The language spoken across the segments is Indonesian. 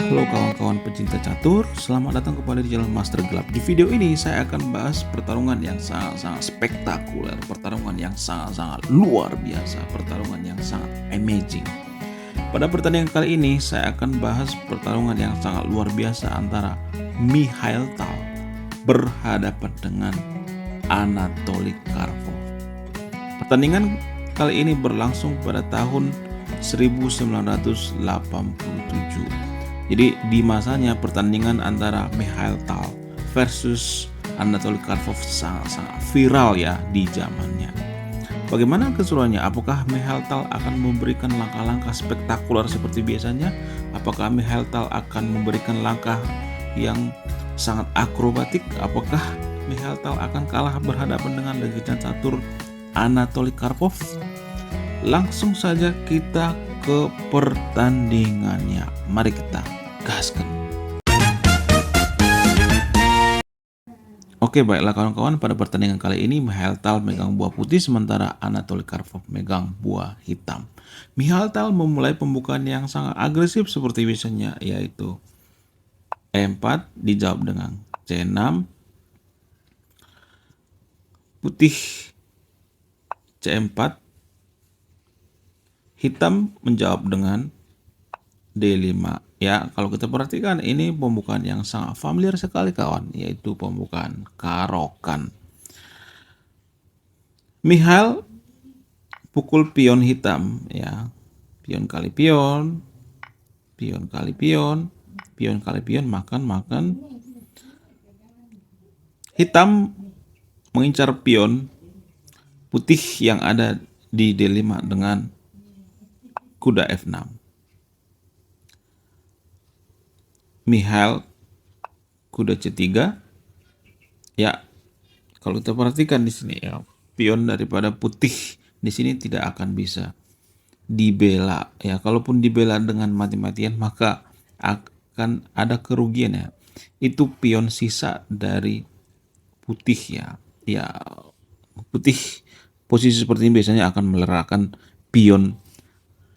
Halo kawan-kawan pecinta catur, selamat datang kembali di Jalan Master Gelap. Di video ini saya akan bahas pertarungan yang sangat-sangat spektakuler, pertarungan yang sangat-sangat luar biasa, pertarungan yang sangat amazing. Pada pertandingan kali ini saya akan bahas pertarungan yang sangat luar biasa antara Mikhail Tal berhadapan dengan Anatoly Karpov. Pertandingan kali ini berlangsung pada tahun 1987. Jadi di masanya pertandingan antara Mikhail Tal versus Anatoly Karpov sangat viral ya di zamannya. Bagaimana keseruannya? Apakah Mikhail Tal akan memberikan langkah-langkah spektakuler seperti biasanya? Apakah Mikhail Tal akan memberikan langkah yang sangat akrobatik? Apakah Mikhail Tal akan kalah berhadapan dengan legenda catur Anatoly Karpov? Langsung saja kita ke pertandingannya. Mari kita gaskan. Oke, baiklah kawan-kawan, pada pertandingan kali ini Mikhail Tal megang buah putih sementara Anatoly Karpov megang buah hitam. Mikhail Tal memulai pembukaan yang sangat agresif seperti biasanya, yaitu E4 dijawab dengan C6, putih C4, hitam menjawab dengan D5. Ya, kalau kita perhatikan ini pembukaan yang sangat familiar sekali kawan, yaitu pembukaan karokan. Mikhail pukul pion hitam ya. Pion kali pion, pion kali pion, pion kali pion, makan. Hitam mengincar pion putih yang ada di D5 dengan kuda F6. Mikhail kuda C3. Ya, kalau kita perhatikan di sini ya, pion daripada putih di sini tidak akan bisa dibela ya. Kalaupun dibela dengan mati-matian maka akan ada kerugian ya. Itu pion sisa dari putih ya. Ya, putih posisi seperti ini biasanya akan melerahkan pion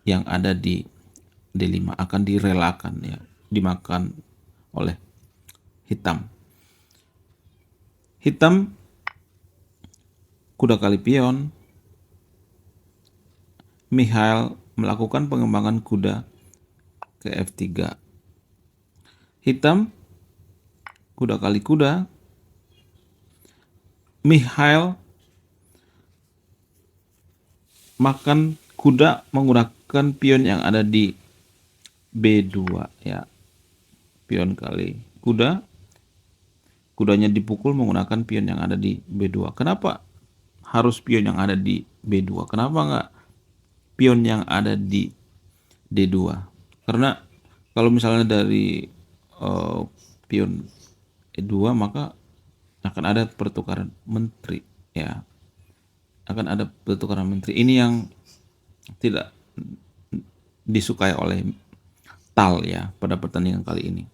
yang ada di D5, akan direlakan ya, dimakan oleh hitam. Hitam kuda kali pion. Mikhail melakukan pengembangan kuda ke F3. Hitam kuda kali kuda. Mikhail makan kuda menggunakan pion yang ada di B2 ya. Pion kali kuda, kudanya dipukul menggunakan pion yang ada di B2. Kenapa harus pion yang ada di B2? Kenapa enggak pion yang ada di D2? Karena kalau misalnya dari pion E2 maka akan ada pertukaran menteri ya. Akan ada pertukaran menteri. Ini yang tidak disukai oleh Tal ya pada pertandingan kali ini.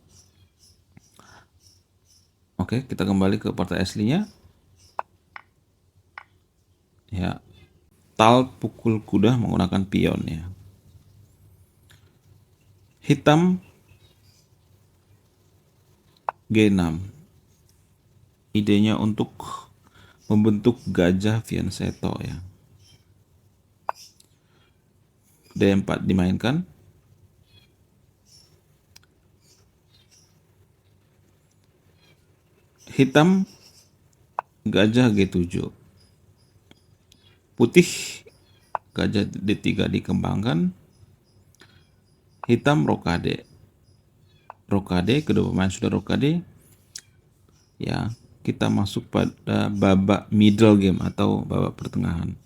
Oke, kita kembali ke partai aslinya. Ya, Tal pukul kuda menggunakan pion ya. Hitam G6. Idenya untuk membentuk gajah fianchetto ya. D4 dimainkan. Hitam gajah G7. Putih gajah D3 dikembangkan. Hitam rokade. Rokade, kedua pemain sudah rokade. Ya, kita masuk pada babak middle game atau babak pertengahan.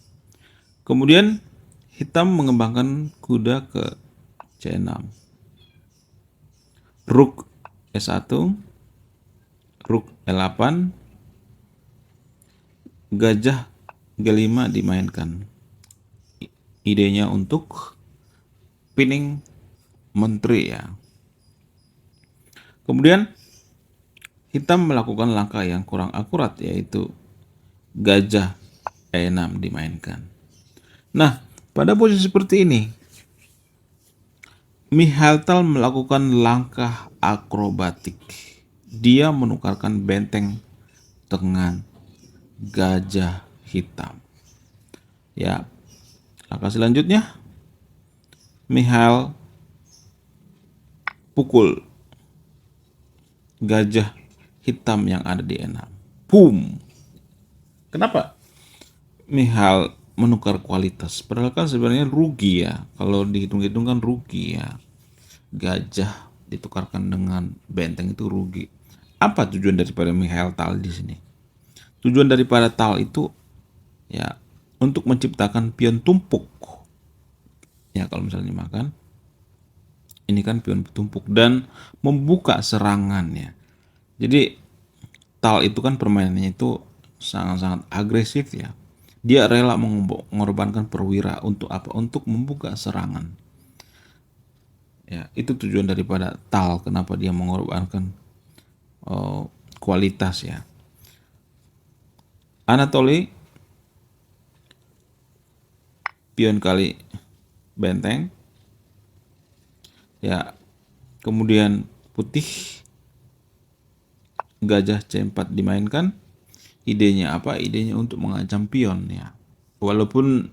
Kemudian hitam mengembangkan kuda ke C6. Rook E1, Rook E8, gajah G5 dimainkan. Idenya untuk pinning menteri ya. Kemudian hitam melakukan langkah yang kurang akurat, yaitu gajah E6 dimainkan. Nah, pada posisi seperti ini Mikhail Tal melakukan langkah akrobatik. Dia menukarkan benteng dengan gajah hitam. Ya, langkah selanjutnya Mikhail pukul gajah hitam yang ada di enam. Boom. Kenapa Mikhail menukar kualitas? Padahal kan sebenarnya rugi ya. Kalau dihitung-hitung kan rugi ya. Gajah ditukarkan dengan benteng itu rugi. Apa tujuan daripada Mikhail Tal di sini? Tujuan daripada Tal itu ya untuk menciptakan pion tumpuk. Ya kalau misalnya makan, ini kan pion tumpuk dan membuka serangannya. Jadi Tal itu kan permainannya itu sangat-sangat agresif ya. Dia rela mengorbankan perwira untuk apa? Untuk membuka serangan. Ya, itu tujuan daripada Tal, kenapa dia mengorbankan kualitas ya. Anatoly pion kali benteng. Ya, kemudian putih gajah C4 dimainkan. Idenya apa? Idenya untuk mengancam pion ya. Walaupun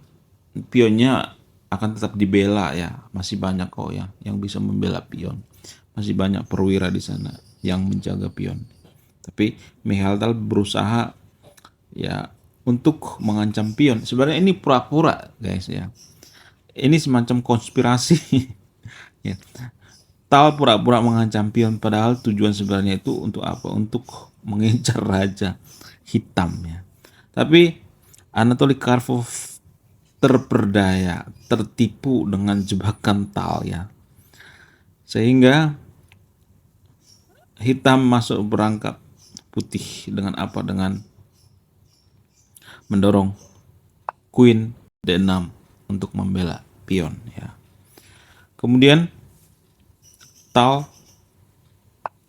pionnya akan tetap dibela ya, masih banyak kok ya yang bisa membela pion. Masih banyak perwira di sana yang menjaga pion. Tapi Mikhail Tal berusaha ya untuk mengancam pion. Sebenarnya ini pura-pura guys ya. Ini semacam konspirasi. Ya. Tal pura-pura mengancam pion padahal tujuan sebenarnya itu untuk apa? Untuk mengincar raja hitam ya. Tapi Anatoly Karpov terperdaya, tertipu dengan jebakan Tal ya. Sehingga hitam masuk berangkat putih dengan apa? Dengan mendorong Queen D6 untuk membela pion ya. Kemudian Tal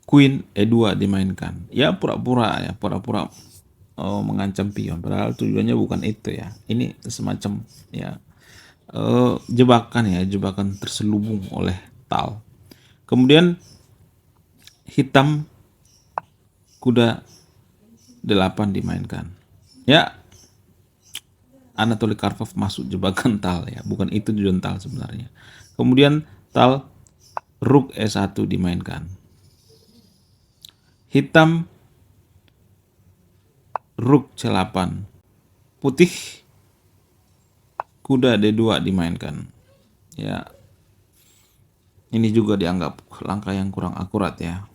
Queen E2 dimainkan. Ya pura-pura ya, pura-pura mengancam pion. Padahal tujuannya bukan itu ya. Ini semacam ya jebakan ya, jebakan terselubung oleh Tal. Kemudian hitam kuda 8 dimainkan. Ya, Anatoly Karpov masuk jebakan Tal ya, bukan itu tujuan Tal sebenarnya. Kemudian Tal Rook E1 dimainkan. Hitam Rook C8. Putih kuda D2 dimainkan. Ya, ini juga dianggap langkah yang kurang akurat ya.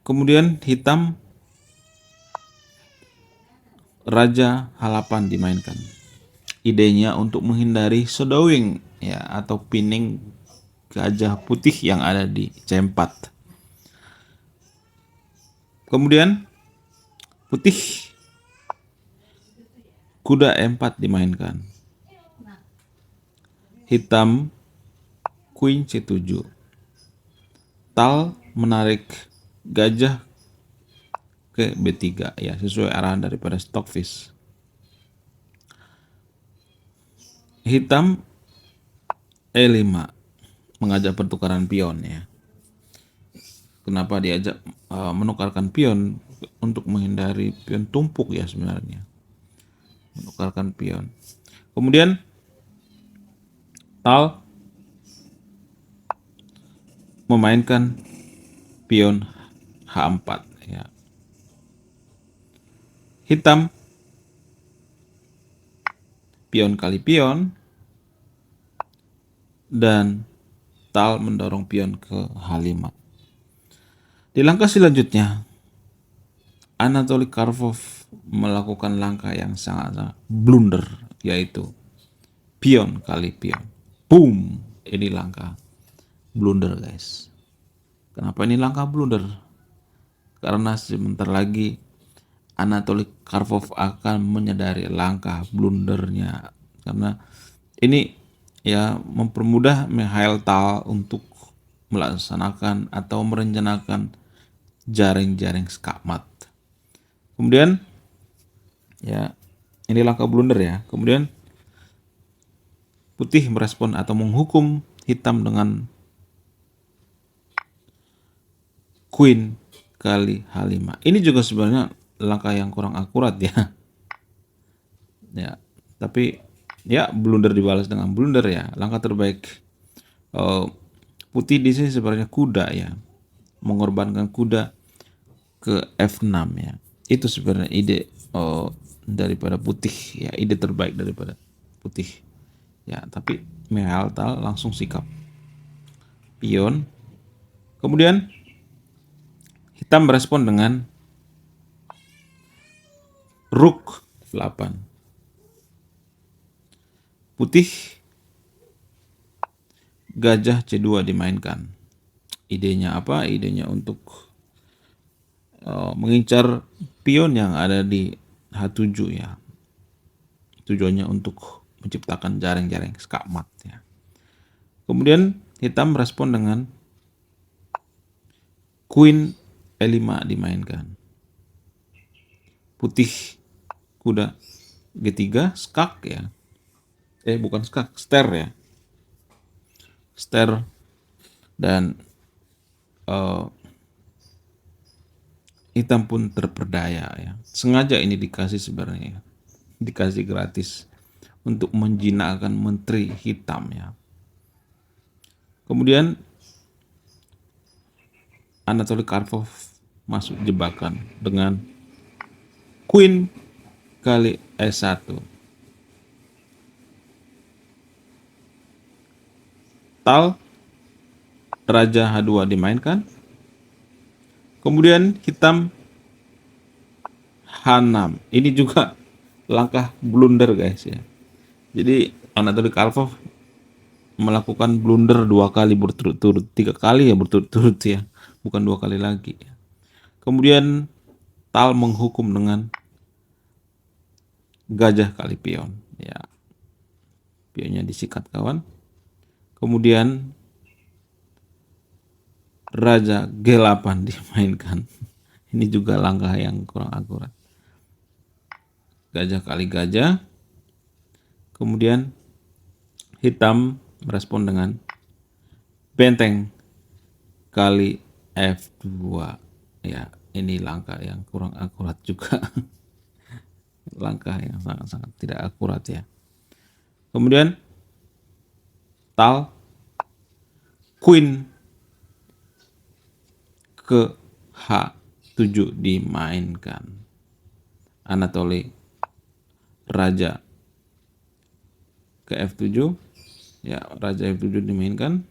Kemudian hitam Raja H8 dimainkan. Idenya untuk menghindari shadowing ya atau pinning gajah putih yang ada di C4. Kemudian putih kuda E4 dimainkan. Hitam Queen C7. Tal menarik gajah ke B3 ya sesuai arahan daripada Stockfish. Hitam E5 mengajak pertukaran pion ya. Kenapa diajak menukarkan pion? Untuk menghindari pion tumpuk ya sebenarnya. Menukarkan pion. Kemudian Tal memainkan pion H4 ya. Hitam pion kali pion dan Tal mendorong pion ke H5. Di langkah selanjutnya Anatoly Karpov melakukan langkah yang sangat blunder, yaitu pion kali pion. Boom! Ini langkah blunder guys. Kenapa ini langkah blunder? Karena sebentar lagi Anatoly Karpov akan menyadari langkah blundernya. Karena ini ya mempermudah Mikhail Tal untuk melaksanakan atau merencanakan jaring-jaring skakmat. Kemudian ya ini langkah blunder ya. Kemudian putih merespon atau menghukum hitam dengan queen kali H5. Ini juga sebenarnya langkah yang kurang akurat ya. Ya, tapi ya blunder dibalas dengan blunder ya. Langkah terbaik putih di sini sebenarnya kuda ya. Mengorbankan kuda ke F6 ya. Itu sebenarnya ide daripada putih ya, ide terbaik daripada putih. Ya, tapi Mikhail Tal langsung sikap pion. Kemudian hitam merespon dengan rook F8. Putih gajah C2 dimainkan. Idenya apa? Idenya untuk mengincar pion yang ada di H7 ya. Tujuannya untuk menciptakan jaring-jaring skakmat ya. Kemudian hitam merespon dengan queen E5 dimainkan. Putih kuda G3 skak ya. Bukan skak, ster ya. Ster dan hitam pun terperdaya ya. Sengaja ini dikasih sebenarnya. Dikasih gratis untuk menjinakkan menteri hitam ya. Kemudian Anatoly Karpov masuk jebakan dengan queen kali E1. Tal raja H2 dimainkan. Kemudian hitam H6. Ini juga langkah blunder guys ya. Jadi Anatoly Karpov melakukan blunder 2 kali berturut-turut, 3 kali ya berturut-turut ya, bukan 2 kali lagi. Kemudian Tal menghukum dengan gajah kali pion ya. Pionnya disikat kawan. Kemudian raja G8 dimainkan. Ini juga langkah yang kurang akurat. Gajah kali gajah. Kemudian hitam merespon dengan benteng kali F2 ya. Ini langkah yang kurang akurat juga. Langkah yang sangat-sangat tidak akurat ya. Kemudian Tal queen ke H7 dimainkan. Anatoly raja ke F7 ya, raja F7 dimainkan.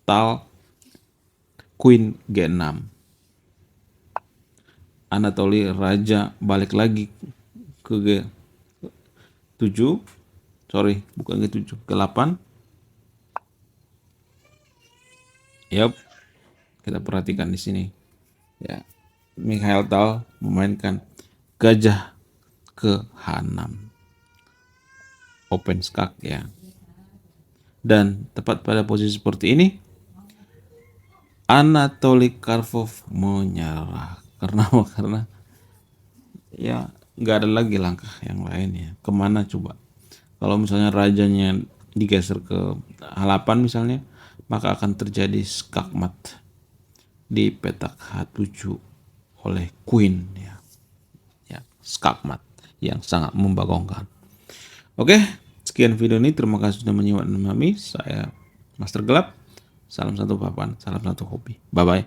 Tal queen G6. Anatoly raja balik lagi ke G7. Sorry, bukan G7, G8. Yap, kita perhatikan di sini. Ya, Mikhail Tal memainkan gajah ke H6. Open skak ya. Dan tepat pada posisi seperti ini, Anatoly Karpov menyerah. Karena ya nggak ada lagi langkah yang lain ya. Kemana coba? Kalau misalnya rajanya digeser ke H8 misalnya, maka akan terjadi skakmat di petak H7 oleh queen ya. Ya, skakmat yang sangat membagongkan. Oke, sekian video ini. Terima kasih sudah menyimak dan memahami. Saya Master Gelap. Salam satu papan, salam satu hobi. Bye bye.